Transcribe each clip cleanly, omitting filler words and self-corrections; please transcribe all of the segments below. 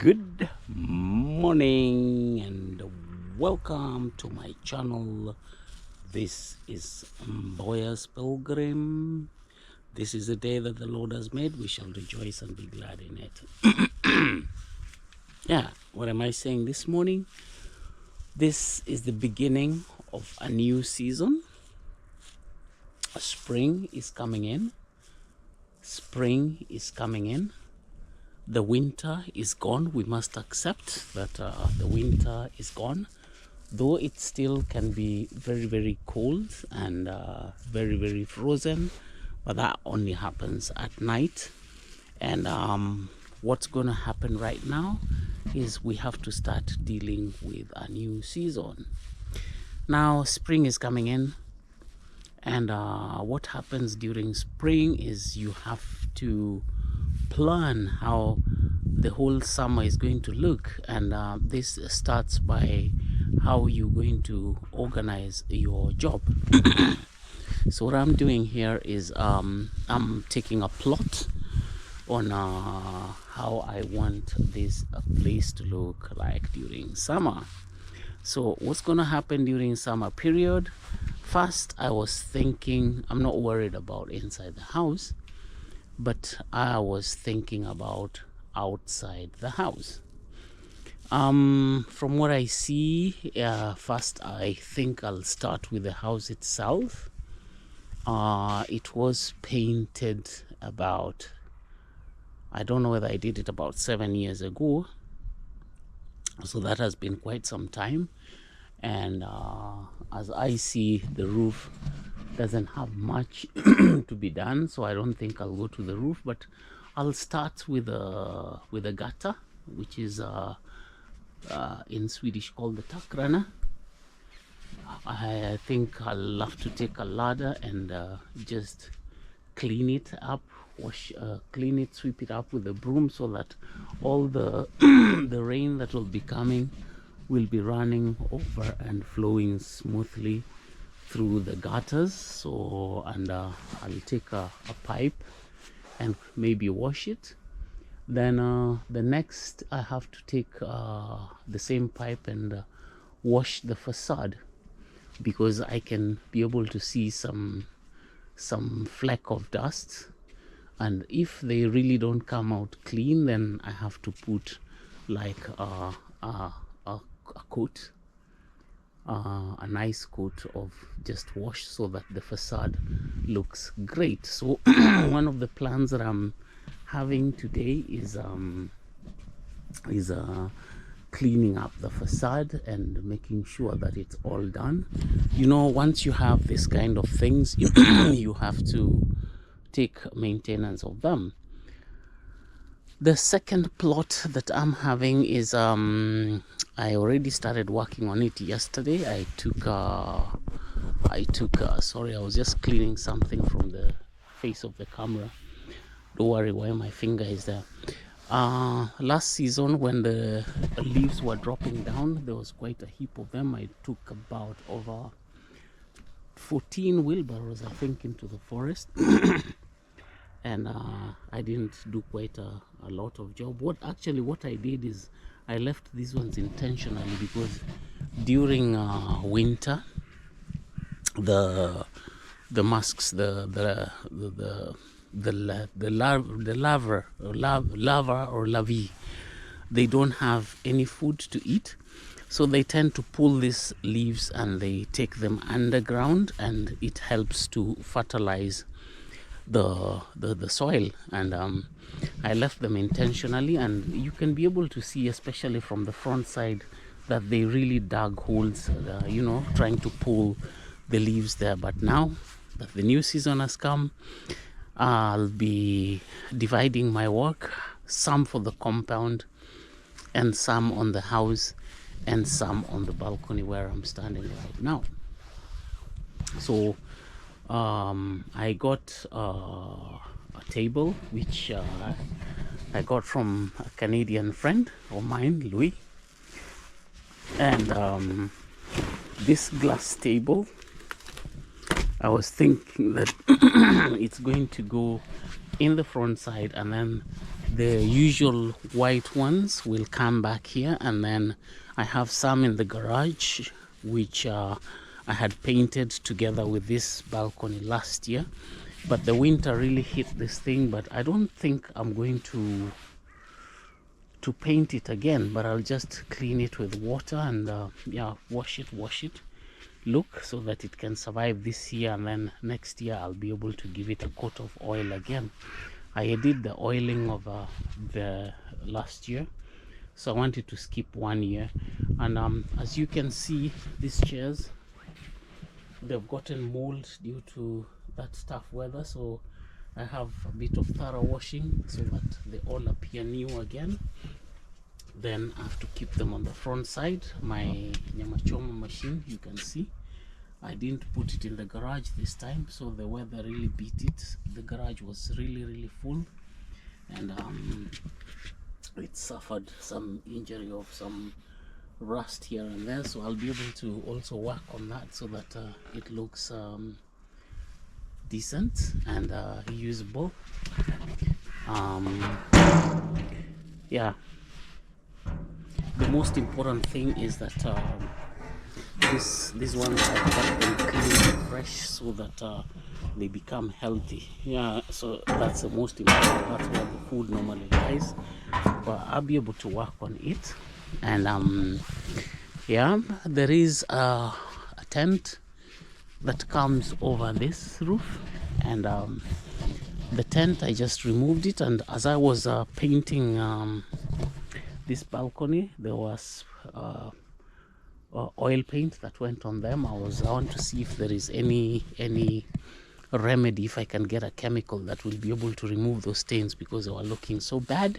Good morning and welcome to my channel. This is Boya's Pilgrim. This is the day that the Lord has made. We shall rejoice and be glad in it. Yeah, what am I saying this morning? This is the beginning of a new season. Spring is coming in. Spring is coming in. The winter is gone. We must accept that the winter is gone, though it still can be very, very cold and very, very frozen, but that only happens at night. And what's going to happen right now is we have to start dealing with a new season. Now spring is coming in, and what happens during spring is you have to plan how the whole summer is going to look, and this starts by how you're going to organize your job. So what I'm doing here is I'm taking a plot on how I want this place to look like during summer. So what's going to happen during summer period? First, I was thinking, I'm not worried about inside the house, but I was thinking about outside the house. From what I see, first I think I'll start with the house itself. It was painted about, I don't know whether I did it about 7 years ago, so that has been quite some time. And as I see, the roof doesn't have much to be done, so I don't think I'll go to the roof, but I'll start with a gutter, which is in Swedish called the takrana. I think I'll have to take a ladder and just clean it up, clean it, sweep it up with a broom, so that all the the rain that will be coming will be running over and flowing smoothly through the gutters. So, and I'll take a pipe and maybe wash it. Then the next I have to take the same pipe and wash the facade, because I can be able to see some fleck of dust, and if they really don't come out clean, then I have to put like a coat, a nice coat of just wash, so that the facade looks great. So one of the plans that I'm having today is cleaning up the facade and making sure that it's all done. You know, once you have this kind of things, you have to take maintenance of them. The second plot that I'm having is I already started working on it yesterday. I took sorry, I was just cleaning something from the face of the camera. Don't worry why my finger is there. Last season, when the leaves were dropping down, there was quite a heap of them. I took about over 14 wheelbarrows, I think, into the forest. And I didn't do quite a lot of job. What I did is I left these ones intentionally, because during winter, the musks, the larva or larvae, they don't have any food to eat, so they tend to pull these leaves and they take them underground, and it helps to fertilize the soil. And I left them intentionally, and you can be able to see, especially from the front side, that they really dug holes, trying to pull the leaves there. But now that the new season has come, I'll be dividing my work, some for the compound and some on the house and some on the balcony where I'm standing right now. So I got a table which I got from a Canadian friend of mine, Louis, and this glass table, I was thinking that it's going to go in the front side, and then The usual white ones will come back here, and then I have some in the garage which I had painted together with this balcony last year, but the winter really hit this thing. But I don't think I'm going to paint it again, but I'll just clean it with water and yeah, wash it, look, so that it can survive this year, and then next year I'll be able to give it a coat of oil again. I did the oiling of the last year, so I wanted to skip 1 year. And as you can see, these chairs, they've gotten mold due to that tough weather, so I have a bit of thorough washing so that they all appear new again. Then I have to keep them on the front side. My nyama choma machine, you can see, I didn't put it in the garage this time, so the weather really beat it. The garage was really full, and it suffered some injury of some rust here and there, so I'll be able to also work on that so that it looks decent and usable. Yeah, the most important thing is that these ones are cut them clean and fresh so that they become healthy. Yeah, so that's the most important. That's where the food normally lies, but I'll be able to work on it. And yeah, there is a tent that comes over this roof, and the tent, I just removed it, and as I was painting this balcony, there was oil paint that went on them. I want to see if there is any remedy, if I can get a chemical that will be able to remove those stains, because they were looking so bad.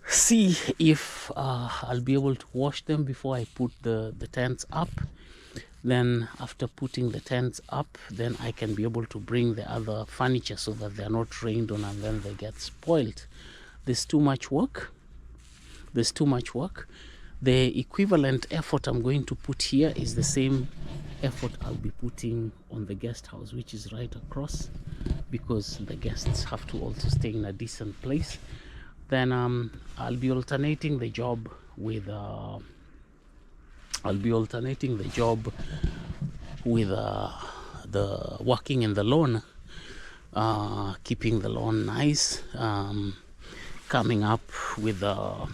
See if I'll be able to wash them before I put the tents up. Then after putting the tents up, then I can be able to bring the other furniture so that they're not rained on and then they get spoiled. There's too much work. The equivalent effort I'm going to put here is the same effort I'll be putting on the guest house, which is right across, because the guests have to also stay in a decent place. Then I'll be alternating the job with the working in the lawn, keeping the lawn nice, coming up with a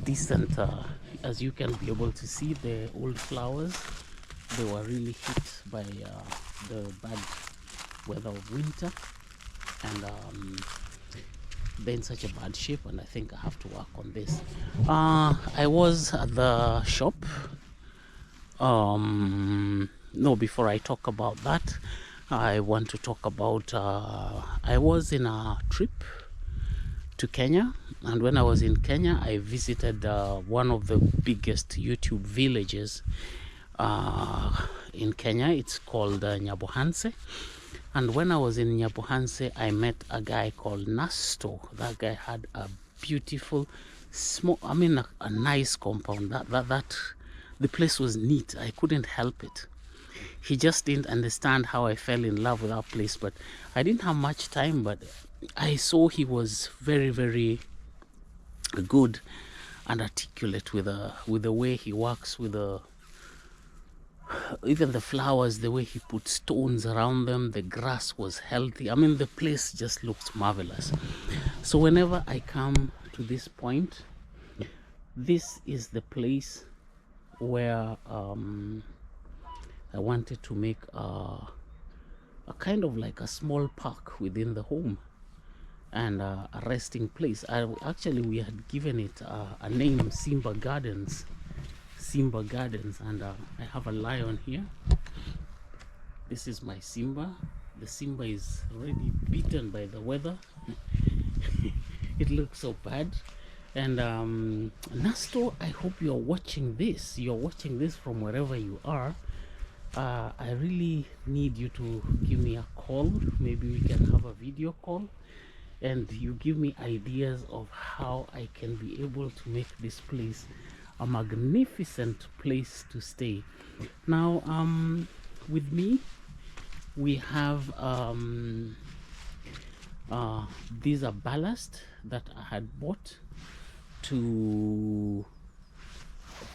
decent, as you can be able to see, the old flowers, they were really hit by the bad weather of winter, and they're in such a bad shape, and I think I have to work on this. I was at the shop. No, before I talk about that, I want to talk about I was in a trip to Kenya, and when I was in Kenya, I visited one of the biggest YouTube villages in Kenya. It's called Nyabohanse. And when I was in Nyabohanse, I met a guy called Nasto. That guy had a beautiful, small, a nice compound. That the place was neat. I couldn't help it. He just didn't understand how I fell in love with that place. But I didn't have much time, but I saw he was very good and articulate with the way he works with even the flowers, the way he put stones around them. The grass was healthy. The place just looked marvelous. So whenever I come to this point, this is the place where I wanted to make a kind of like a small park within the home, and a resting place. We had given it a name, Simba Gardens, and I have a lion here. This is my Simba. The Simba is already beaten by the weather. It looks so bad. And Nasto, I hope you're watching this. You're watching this from wherever you are. I really need you to give me a call. Maybe we can have a video call, and you give me ideas of how I can be able to make this place a magnificent place to stay. Now, with me, we have These are ballast that I had bought to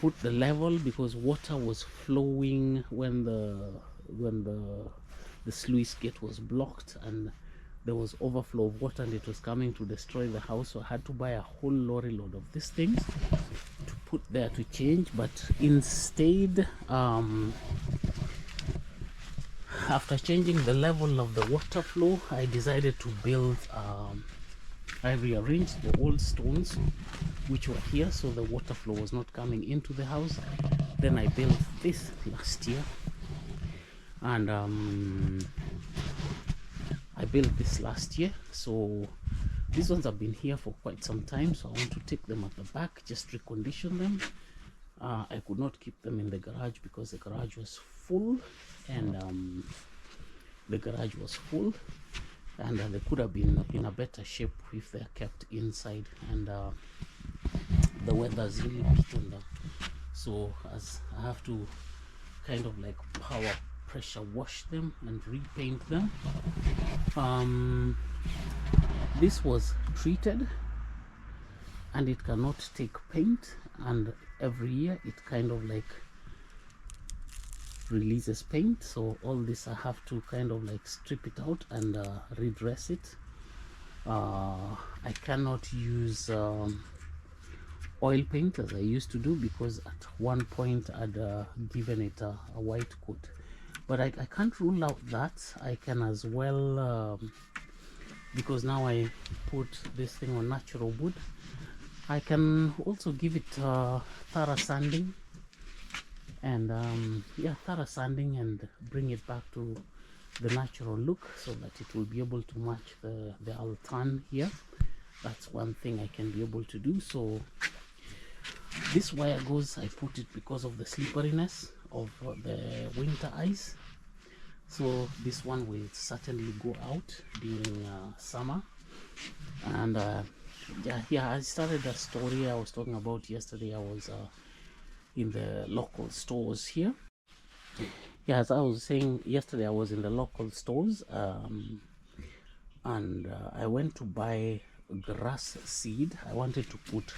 put the level, because water was flowing when the sluice gate was blocked, and there was overflow of water and it was coming to destroy the house. So I had to buy a whole lorry load of these things to put there to change. But instead, after changing the level of the water flow, I decided to build, I rearranged the old stones which were here so the water flow was not coming into the house. Then I built this last year, and I built this last year. So these ones have been here for quite some time, so I want to take them at the back, just recondition them. I could not keep them in the garage because the garage was full, and they could have been in a better shape if they're kept inside, and the weather's really beaten down, so as I have to kind of like power pressure wash them and repaint them. This was treated and it cannot take paint, and every year it kind of like releases paint, so all this I have to kind of like strip it out and redress it. I cannot use oil paint as I used to do, because at one point I'd given it a white coat, but I can't rule out that I can as well, because now I put this thing on natural wood. I can also give it thorough sanding, and yeah, thorough sanding, and bring it back to the natural look so that it will be able to match the altan here. That's one thing I can be able to do. So this wire goes, I put it because of the slipperiness of the winter ice, so this one will certainly go out during summer. And yeah, I started a story I was talking about yesterday. I was in the local stores here. Yeah, as I was saying yesterday, I was in the local stores, and I went to buy grass seed. I wanted to put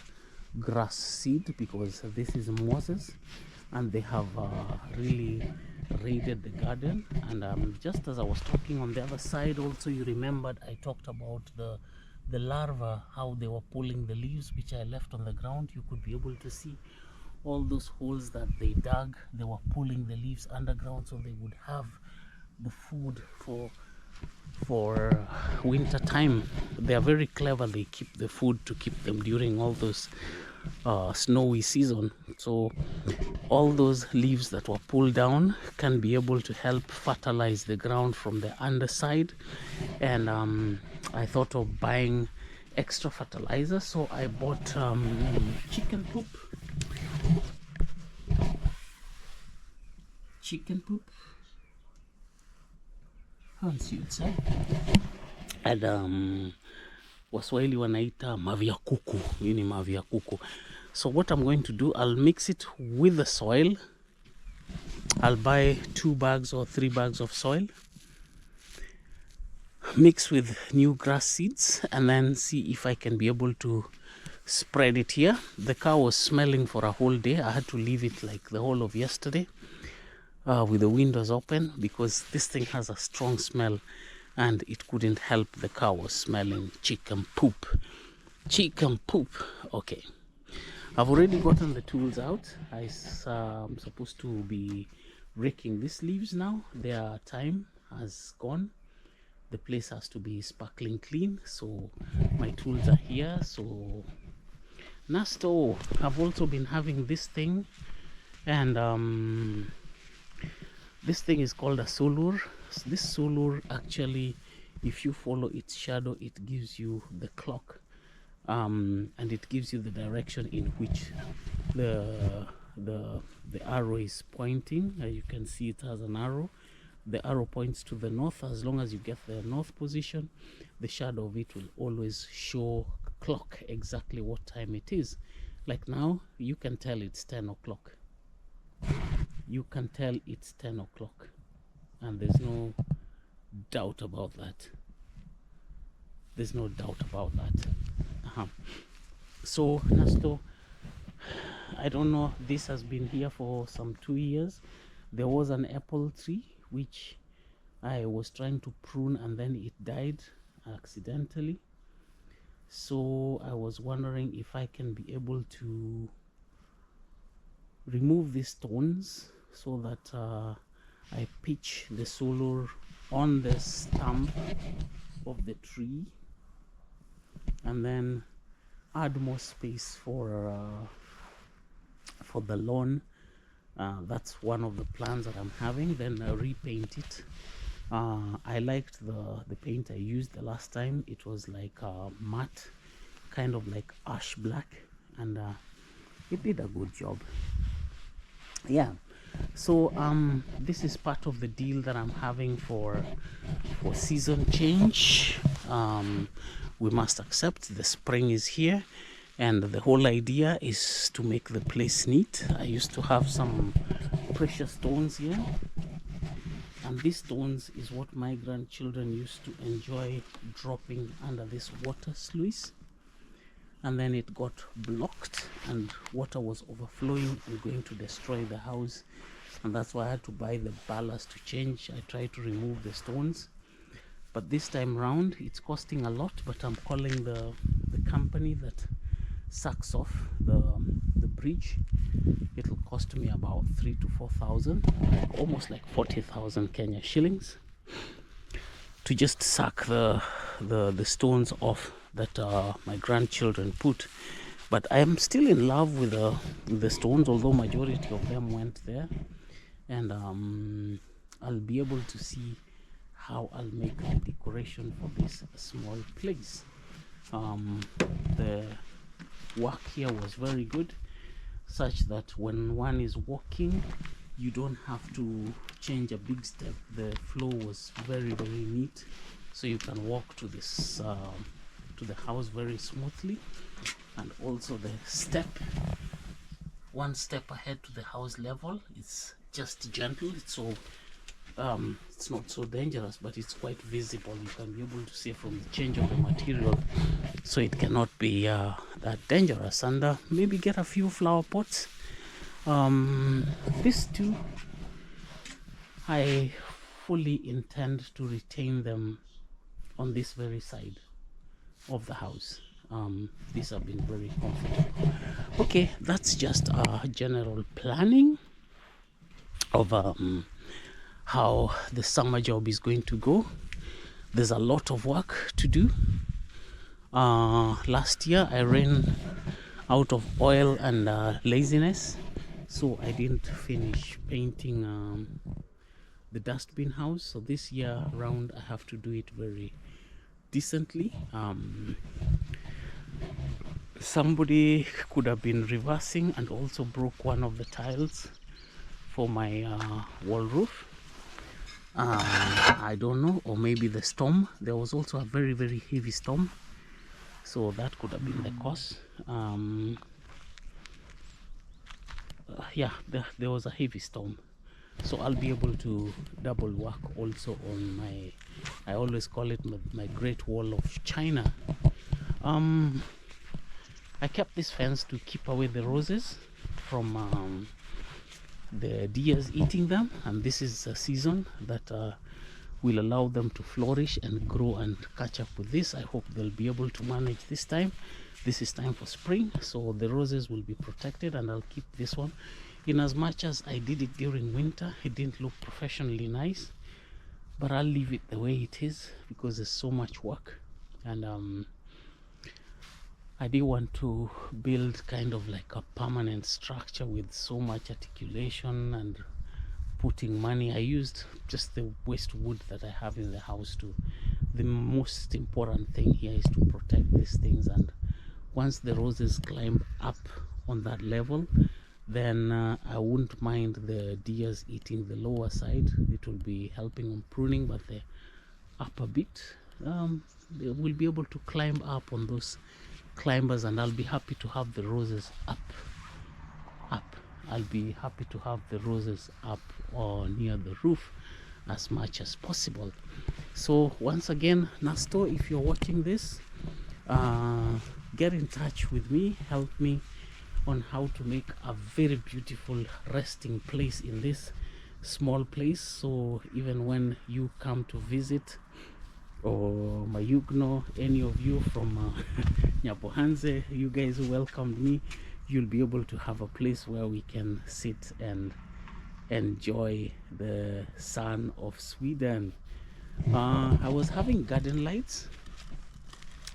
grass seed because this is Moses, and they have really raided the garden. And just as I was talking on the other side, also you remembered I talked about the larva, how they were pulling the leaves which I left on the ground. You could be able to see all those holes that they dug. They were pulling the leaves underground so they would have the food for winter time. They are very clever. They keep the food to keep them during all those snowy season. So all those leaves that were pulled down can be able to help fertilize the ground from the underside. And I thought of buying extra fertilizer, so I bought chicken poop. And Waswahili wanaita mavi ya kuku. Hii ni mavi ya kuku. So what I'm going to do, I'll mix it with the soil. I'll buy 2 bags or 3 bags of soil, mix with new grass seeds, and then see if I can be able to spread it here. The car was smelling for a whole day. I had to leave it like the whole of yesterday with the windows open, because this thing has a strong smell, and it couldn't help. The car was smelling chicken poop. Okay, I've already gotten the tools out. I'm supposed to be raking these leaves now. Their time has gone. The place has to be sparkling clean, so my tools are here. So Nasto, I've also been having this thing, and this thing is called a solur. This solur, actually, if you follow its shadow, it gives you the clock, and it gives you the direction in which the arrow is pointing. You can see it has an arrow. The arrow points to the north. As long as you get the north position, the shadow of it will always show clock exactly what time it is. Like now, you can tell it's 10 o'clock. You can tell it's 10 o'clock, and there's no doubt about that. There's no doubt about that. So Nasto, I don't know, this has been here for some 2 years. There was an apple tree which I was trying to prune and then it died accidentally. So I was wondering if I can be able to remove these stones so that I pitch the solar on the stump of the tree and then add more space for the lawn. That's one of the plans that I'm having. Then repaint it. I liked the paint I used the last time. It was like matte, kind of like ash black, and it did a good job. Yeah, so this is part of the deal that I'm having for season change. We must accept the spring is here, and the whole idea is to make the place neat. I used to have some precious stones here, and these stones is what my grandchildren used to enjoy dropping under this water sluice, and then it got blocked and water was overflowing and going to destroy the house, and that's why I had to buy the ballast to change. I tried to remove the stones, but this time round it's costing a lot, but I'm calling the company that sucks off the bridge. It'll cost me about 3,000 to 4,000, almost like 40,000 Kenya shillings, to just suck the stones off that my grandchildren put. But I am still in love with the stones, although majority of them went there, and I'll be able to see how I'll make the decoration for this small place. The work here was very good, such that when one is walking you don't have to change a big step. The floor was very neat, so you can walk to this to the house very smoothly. And also the step, one step ahead to the house level, it's just gentle. It's not so dangerous, but it's quite visible. You can be able to see from the change of the material, so it cannot be that dangerous. And maybe get a few flower pots. These two, I fully intend to retain them on this very side of the house. These have been very comfortable. Okay, that's just a general planning of how the summer job is going to go. There's a lot of work to do. Last year I ran out of oil and laziness, so I didn't finish painting the dustbin house. So this year round I have to do it very decently. Somebody could have been reversing and also broke one of the tiles for my wall roof. I don't know, or maybe the storm. There was also a very heavy storm, so that could have been the cause. Yeah, there was a heavy storm, so I'll be able to double work also on my, I always call it my Great Wall of China. I kept this fence to keep away the roses from the deers eating them, and this is a season that will allow them to flourish and grow and catch up with this. I hope they'll be able to manage this time. This is time for spring, so the roses will be protected, and I'll keep this one. In as much as I did it during winter, it didn't look professionally nice, but I'll leave it the way it is because there's so much work. And I did want to build kind of like a permanent structure with so much articulation and putting money. I used just the waste wood that I have in the house to. The most important thing here is to protect these things, and once the roses climb up on that level, then I wouldn't mind the deers eating the lower side. It will be helping on pruning, but the upper bit, they will be able to climb up on those climbers, and I'll be happy to have the roses up. I'll be happy to have the roses up or near the roof, as much as possible. So once again, Nasto, if you're watching this, get in touch with me, help me on how to make a very beautiful resting place in this small place, so even when you come to visit, or Mayugno, any of you from Nyabohanze, you guys who welcomed me, you'll be able to have a place where we can sit and enjoy the sun of Sweden. I was having garden lights.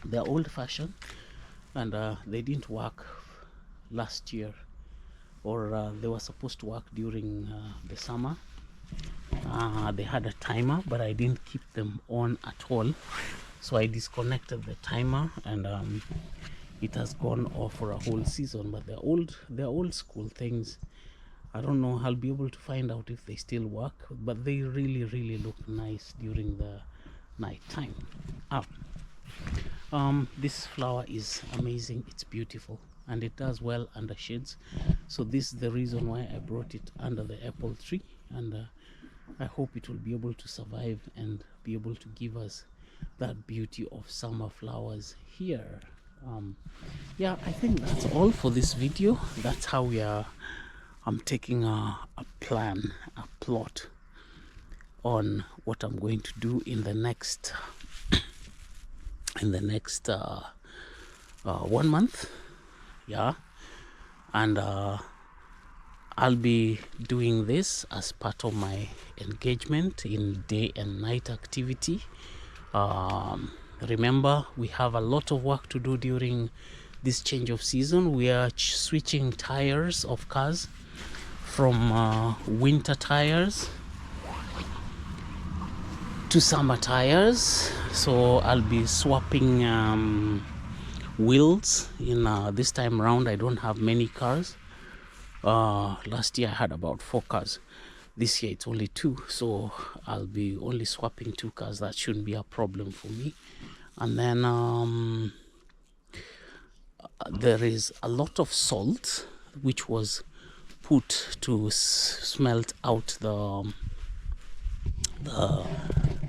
They're old-fashioned, and they didn't work last year, or they were supposed to work during the summer. They had a timer, but I didn't keep them on at all, so I disconnected the timer, and it has gone off for a whole season. But they're old school things. I don't know, I'll be able to find out if they still work, but they really look nice during the night time. This flower is amazing, it's beautiful, and it does well under shades. So this is the reason why I brought it under the apple tree, and I hope it will be able to survive and be able to give us that beauty of summer flowers here. Yeah, I think that's all for this video. That's how I'm taking a plot on what I'm going to do in the next 1 month. Yeah, and I'll be doing this as part of my engagement in day and night activity. Remember, we have a lot of work to do during this change of season. We are switching tires of cars from winter tires to summer tires. So I'll be swapping wheels in this time around. I don't have many cars. Last year I had about 4 cars. This year it's only 2, so I'll be only swapping 2 cars. That shouldn't be a problem for me. And then there is a lot of salt which was put to smelt out the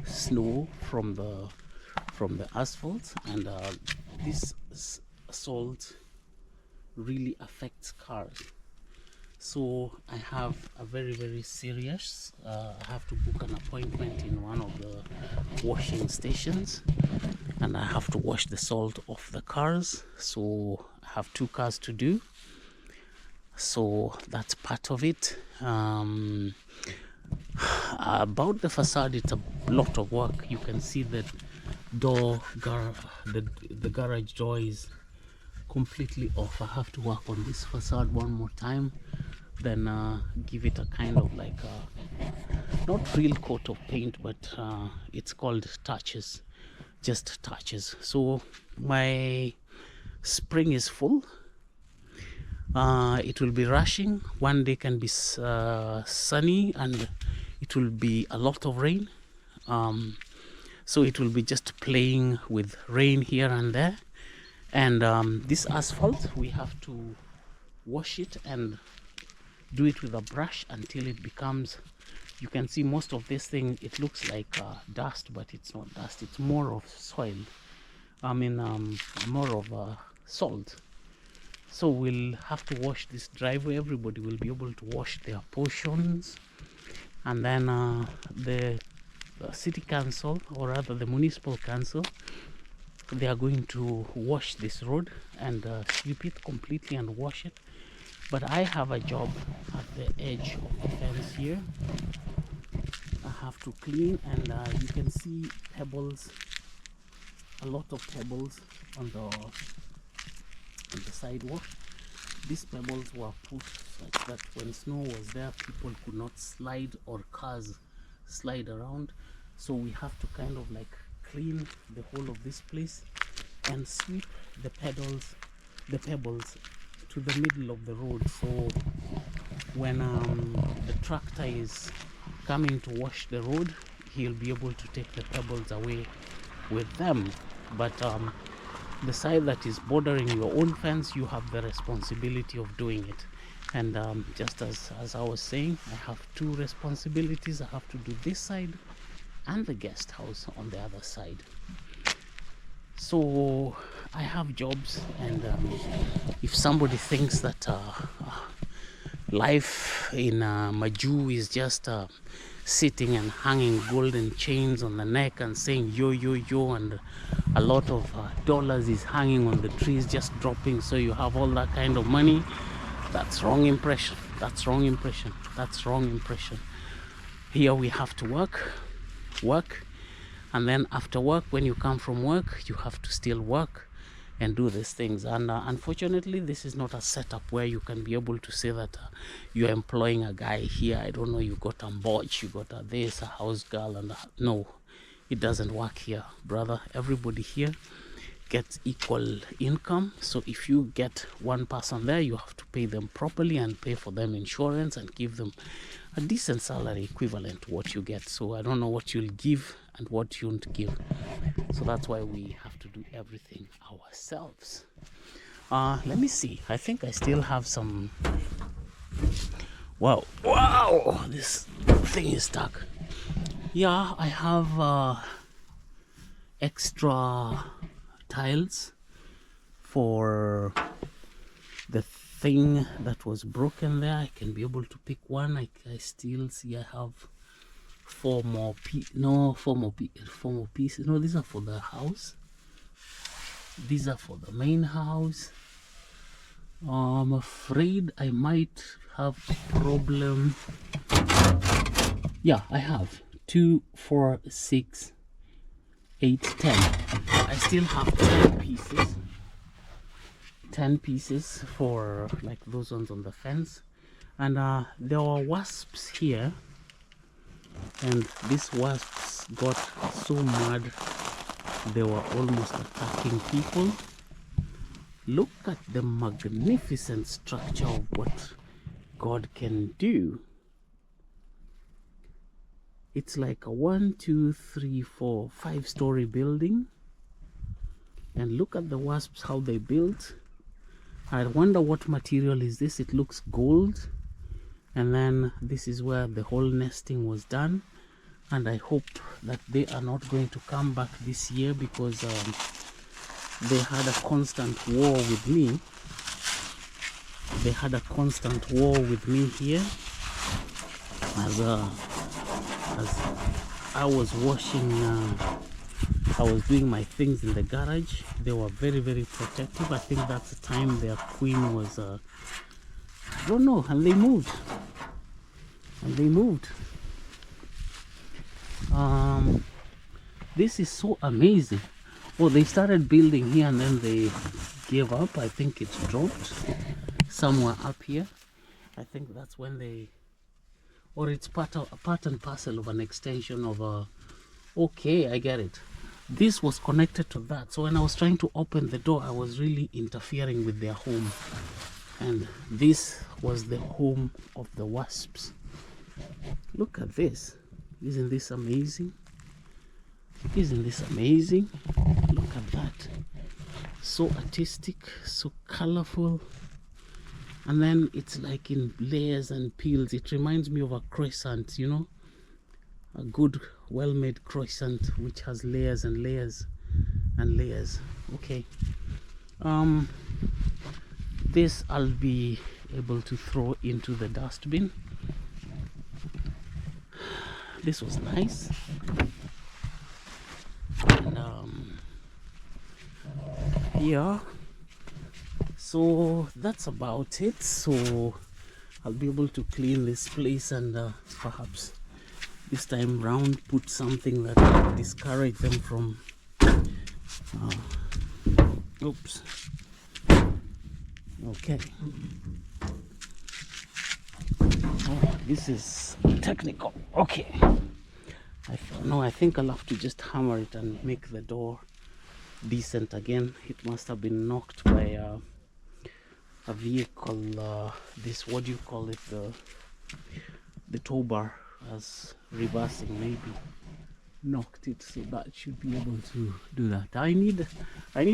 snow from the asphalt, and this salt really affects cars. So I have a very serious, I have to book an appointment in one of the washing stations, and I have to wash the salt off the cars. So I have 2 cars to do, so that's part of it. About the facade, it's a lot of work. You can see that the garage door is completely off. I have to work on this facade one more time, then give it a kind of like not real coat of paint, but it's called touches, just touches. So my spring is full. It will be rushing. One day can be sunny, and it will be a lot of rain. So it will be just playing with rain here and there. And this asphalt, we have to wash it and do it with a brush until it becomes, you can see most of this thing, it looks like dust, but it's not dust, it's more of soil. I mean more of salt. So we'll have to wash this driveway. Everybody will be able to wash their portions, and then the city council, or rather the municipal council, they are going to wash this road and sweep it completely and wash it. But I have a job at the edge of the fence here. I have to clean, and you can see pebbles, a lot of pebbles on the sidewalk. These pebbles were put such that when snow was there, people could not slide, or cars slide around. So we have to kind of like clean the whole of this place and sweep the pebbles to the middle of the road. So when the tractor is coming to wash the road, he'll be able to take the pebbles away with them. But the side that is bordering your own fence, you have the responsibility of doing it. And just as I was saying, I have two responsibilities. I have to do this side and the guest house on the other side. So I have jobs, and if somebody thinks that life in Maju is just sitting and hanging golden chains on the neck and saying yo yo yo, and a lot of dollars is hanging on the trees just dropping, so you have all that kind of money, that's wrong impression. That's wrong impression. That's wrong impression. Here we have to work, and then after work, when you come from work, you have to still work and do these things. And unfortunately, this is not a setup where you can be able to say that you're employing a guy here. I don't know, you got a botch, you got a house girl, and no, it doesn't work here, brother. Everybody here gets equal income. So if you get one person there, you have to pay them properly and pay for them insurance and give them a decent salary equivalent to what you get. So I don't know what you'll give and what you won't give. So that's why we have to do everything ourselves. Let me see. I think I still have some. Wow, this thing is stuck. Yeah, I have extra tiles for the thing that was broken there. I can be able to pick one. I still see I have four more pieces. No, these are for the house. These are for the main house. I'm afraid I might have a problem. Yeah, I have 2, 4, 6, 8, 10. I still have 10 pieces for like those ones on the fence. And there were wasps here, and these wasps got so mad they were almost attacking people. Look at the magnificent structure of what God can do. It's like a 1, 2, 3, 4, 5-story building. And look at the wasps, how they built. I wonder what material is this. It looks gold. And then this is where the whole nesting was done. And I hope that they are not going to come back this year, because they had a constant war with me. They had a constant war with me here. As I was washing, I was doing my things in the garage. They were very, very protective. I think that's the time their queen was, I don't know, and they moved. This is so amazing. Oh, they started building here and then they gave up. I think it's dropped somewhere up here. I think that's when they, or it's part and parcel of an extension of a, okay, I get it. This was connected to that. So when I was trying to open the door, I was really interfering with their home. And this was the home of the wasps. Look at this. Isn't this amazing? Isn't this amazing? Look at that. So artistic, so colorful. And then it's like in layers and peels. It reminds me of a croissant, you know? A good, well-made croissant which has layers and layers and layers. Okay. This I'll be able to throw into the dustbin. This was nice. And yeah, so that's about it. So I'll be able to clean this place, and perhaps this time round put something that will discourage them from oops. Okay. Oh, this is technical. Okay. I think I'll have to just hammer it and make the door decent again. It must have been knocked by a vehicle. This, what do you call it? The tow bar as reversing, maybe knocked it. So that should be able to do that. I need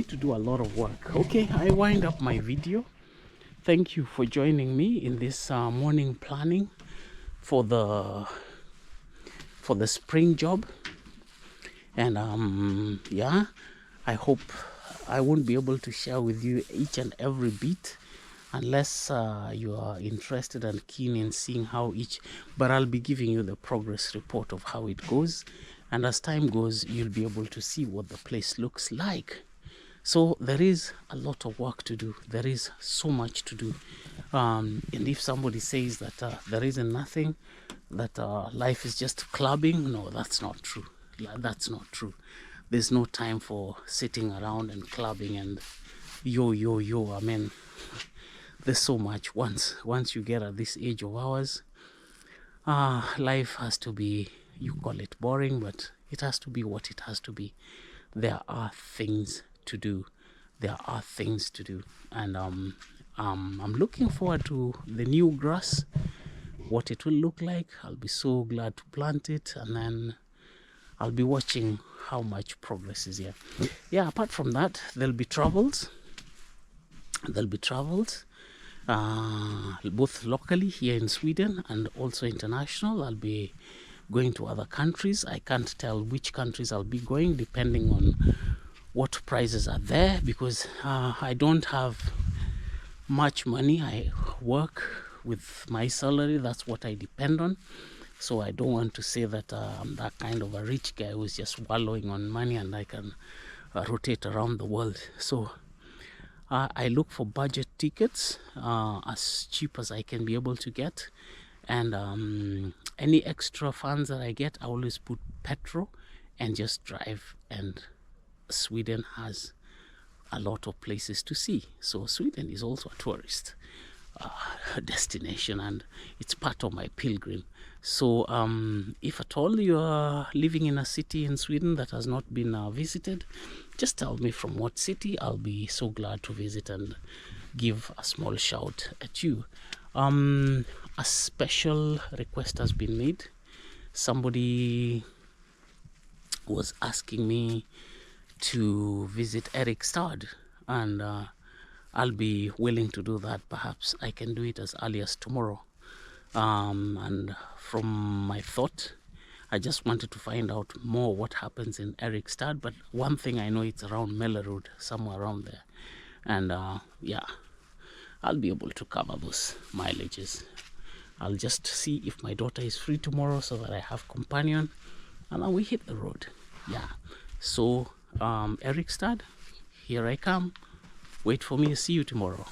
to do a lot of work. Okay, I wind up my video. thank you for joining me in this morning planning for the spring job. And yeah, I hope I won't be able to share with you each and every bit unless you are interested and keen in seeing how each, but I'll be giving you the progress report of how it goes, and as time goes you'll be able to see what the place looks like. So there is a lot of work to do, there is so much to do, and if somebody says that there isn't nothing, that life is just clubbing, no, that's not true. That's not true. There's no time for sitting around and clubbing and yo. I mean, there's so much. Once you get at this age of ours, life has to be, you call it boring, but it has to be what it has to be. There are things to do. And I'm looking forward to the new grass, what it will look like. I'll be so glad to plant it, and then I'll be watching how much progress is here. Yeah, apart from that, there'll be travels, both locally here in Sweden and also international. I'll be going to other countries. I can't tell which countries I'll be going depending on what prices are there, because I don't have much money. I work with my salary, that's what I depend on. So I don't want to say that I'm that kind of a rich guy who's just wallowing on money and I can rotate around the world. So I look for budget tickets as cheap as I can be able to get, and any extra funds that I get, I always put petrol and just drive. And Sweden has a lot of places to see, so Sweden is also a tourist destination, and it's part of my pilgrim. So if at all you are living in a city in Sweden that has not been visited, just tell me from what city. I'll be so glad to visit and give a small shout at you. A special request has been made. Somebody was asking me to visit Erikstad, and I'll be willing to do that. Perhaps I can do it as early as tomorrow. And from my thought, I just wanted to find out more what happens in Erikstad. But one thing I know, it's around Mellerud, somewhere around there. And yeah, I'll be able to cover those mileages. I'll just see if my daughter is free tomorrow so that I have companion, and then we hit the road. Yeah. So Erikstad, here I come. Wait for me. See you tomorrow.